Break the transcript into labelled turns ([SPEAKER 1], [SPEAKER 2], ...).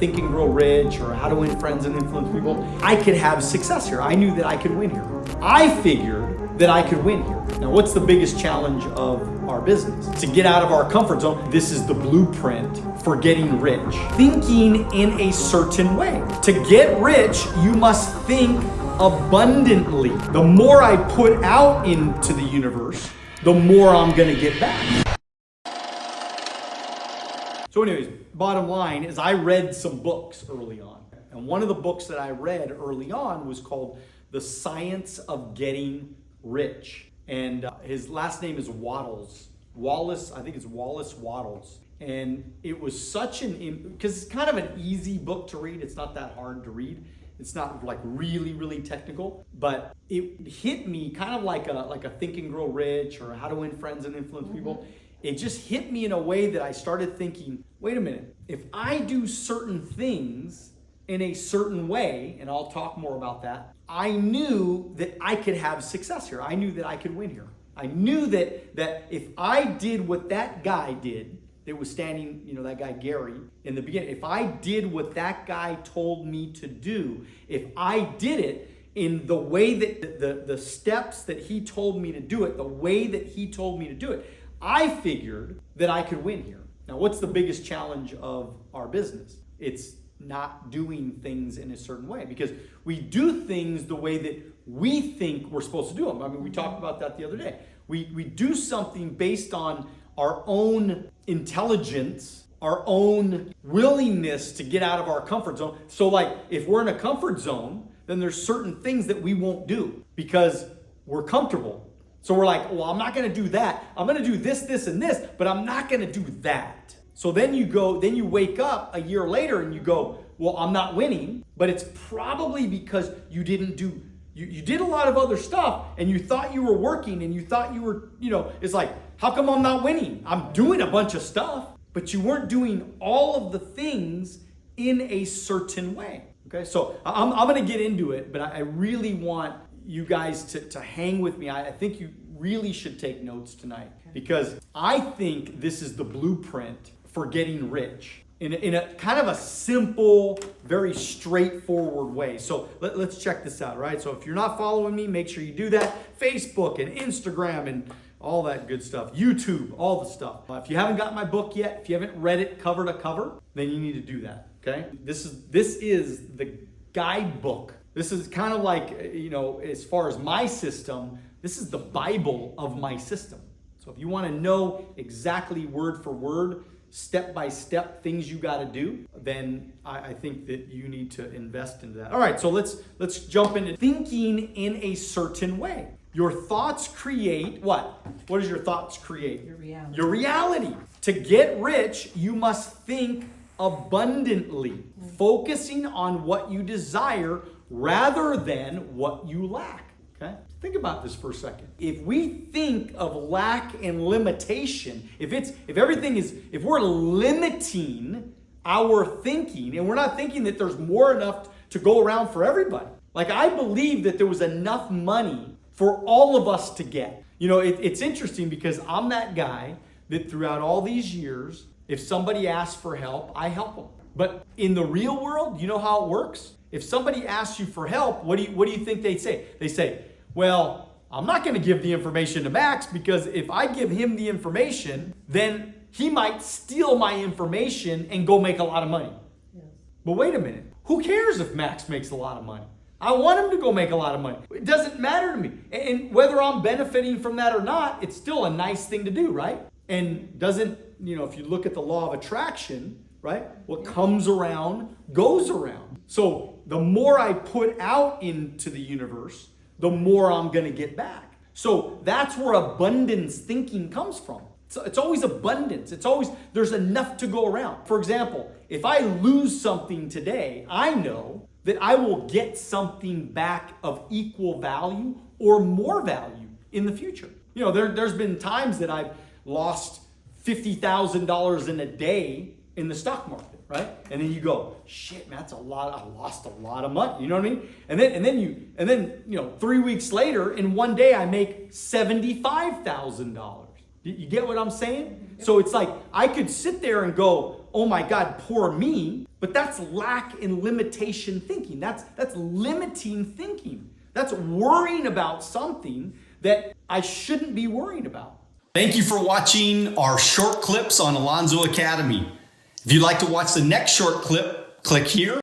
[SPEAKER 1] Think and Grow Rich or How to Win Friends and Influence People, I could have success here. I knew that I could win here. I figured that I could win here. Now, what's the biggest challenge of our business? To get out of our comfort zone. This is the blueprint for getting rich. Thinking in a certain way. To get rich, you must think abundantly. The more I put out into the universe, the more I'm gonna get back. So anyways, bottom line is I read some books early on. And one of the books that I read early on was called The Science of Getting Rich. And his last name is Wattles. Wallace, I think it's Wattles. And it was such because it's kind of an easy book to read. It's not that hard to read. It's not like really technical, but it hit me kind of like a Think and Grow Rich or How to Win Friends and Influence People. It just hit me in a way that I started thinking, wait a minute, if I do certain things in a certain way, and I'll talk more about that, I knew that I could have success here. I knew that I could win here. I knew that if I did what that guy did, that was standing, that guy Gary in the beginning, if I did what that guy told me to do, if I did it in the way that the steps that he told me to do it, the way that he told me to do it, I figured that I could win here. Now, what's the biggest challenge of our business? It's not doing things in a certain way, because we do things the way that we think we're supposed to do them. I mean, we talked about that the other day. We do something based on our own intelligence, our own willingness to get out of our comfort zone. So like if we're in a comfort zone, then there's certain things that we won't do because we're comfortable. So we're like, well, I'm not gonna do that. I'm gonna do this, and this, but I'm not gonna do that. So then you wake up a year later and you go, well, I'm not winning, but it's probably because you didn't do, you did a lot of other stuff and you thought you were working and you thought you were, it's like, how come I'm not winning? I'm doing a bunch of stuff, but you weren't doing all of the things in a certain way. Okay, so I'm gonna get into it, but I really want you guys to hang with me. I think you really should take notes tonight, because I think this is the blueprint for getting rich in a kind of a simple, very straightforward way. So let's check this out, right? So if you're not following me, make sure you do that. Facebook and Instagram and all that good stuff. YouTube, all the stuff. If you haven't got my book yet, if you haven't read it cover to cover, then you need to do that, okay? This is the guidebook. This is kind of like, as far as my system, this is the Bible of my system. So if you want to know exactly word for word, step by step things you got to do, then I think that you need to invest into that. All right, so let's jump into thinking in a certain way. Your thoughts create what? What does your thoughts create?
[SPEAKER 2] Your reality.
[SPEAKER 1] Your reality. To get rich, you must think abundantly, focusing on what you desire rather than what you lack. Okay? Think about this for a second. If we think of lack and limitation, if we're limiting our thinking, and we're not thinking that there's more enough to go around for everybody. Like I believe that there was enough money for all of us to get. It's interesting because I'm that guy that throughout all these years, if somebody asks for help, I help them. But in the real world, you know how it works? If somebody asks you for help, what do you think they say? They say, well, I'm not going to give the information to Max, because if I give him the information, then he might steal my information and go make a lot of money.
[SPEAKER 2] Yes.
[SPEAKER 1] But wait a minute. Who cares if Max makes a lot of money? I want him to go make a lot of money. It doesn't matter to me. And whether I'm benefiting from that or not, it's still a nice thing to do, right? And doesn't, if you look at the law of attraction, right? What comes around goes around. So the more I put out into the universe, the more I'm going to get back. So that's where abundance thinking comes from. So it's always abundance. There's enough to go around. For example, if I lose something today, I know that I will get something back of equal value or more value in the future. There's been times that I've lost $50,000 in a day in the stock market. Right? And then you go, shit, man, that's a lot. I lost a lot of money. You know what I mean? And then 3 weeks later, in one day, I make $75,000. You get what I'm saying? So it's like I could sit there and go, oh my God, poor me. But that's lack and limitation thinking. That's limiting thinking. That's worrying about something that I shouldn't be worrying about.
[SPEAKER 2] Thank you for watching our short clips on Alonzo Academy. If you'd like to watch the next short clip, click here.